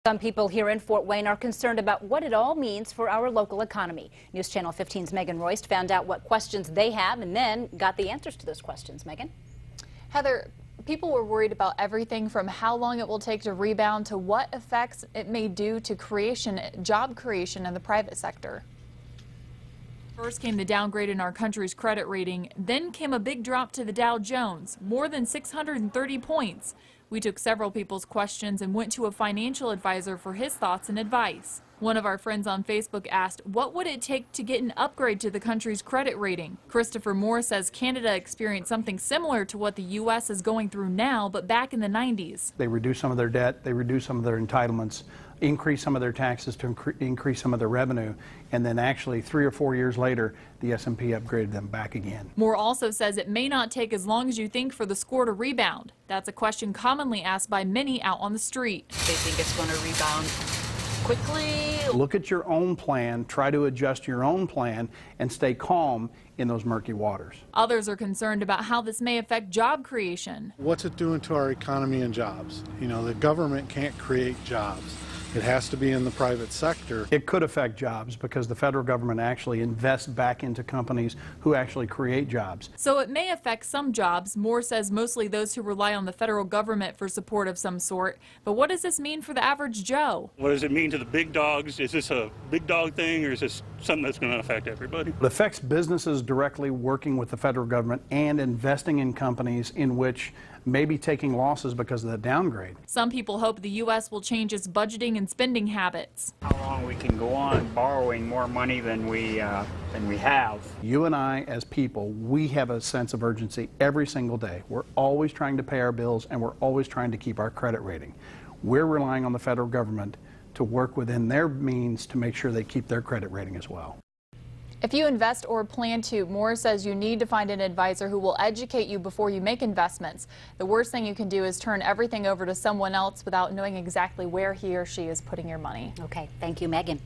Some people here in Fort Wayne are concerned about what it all means for our local economy. News Channel 15's Megan Royst found out what questions they have and then got the answers to those questions. Megan? Heather, people were worried about everything from how long it will take to rebound to what effects it may do to job creation in the private sector. First came the downgrade in our country's credit rating, then came a big drop to the Dow Jones, more than 630 points. We took several people's questions and went to a financial advisor for his thoughts and advice. One of our friends on Facebook asked, what would it take to get an upgrade to the country's credit rating? Christopher Moore says Canada experienced something similar to what the U.S. is going through now, but back in the 90s. They reduced some of their debt, they reduced some of their entitlements, increased some of their taxes to increase some of their revenue, and then actually 3 or 4 years later, the S&P upgraded them back again. Moore also says it may not take as long as you think for the score to rebound. That's a question commonly asked by many out on the street. They think it's going to rebound quickly. Look at your own plan, try to adjust your own plan, and stay calm in those murky waters. Others are concerned about how this may affect job creation. What's it doing to our economy and jobs? You know, the government can't create jobs. It has to be in the private sector. It could affect jobs because the federal government actually invests back into companies who actually create jobs. So it may affect some jobs. Moore says mostly those who rely on the federal government for support of some sort. But what does this mean for the average Joe? What does it mean to the big dogs? Is this a big dog thing, or is this something that's going to affect everybody? It affects businesses directly working with the federal government and investing in companies in which may be taking losses because of the downgrade. Some people hope the U.S. will change its budgeting and spending habits. How long we can go on borrowing more money than we have. You and I, as people, we have a sense of urgency every single day. We're always trying to pay our bills, and we're always trying to keep our credit rating. We're relying on the federal government to work within their means to make sure they keep their credit rating as well. If you invest or plan to, Moore says you need to find an advisor who will educate you before you make investments. The worst thing you can do is turn everything over to someone else without knowing exactly where he or she is putting your money. Okay, thank you, Megan.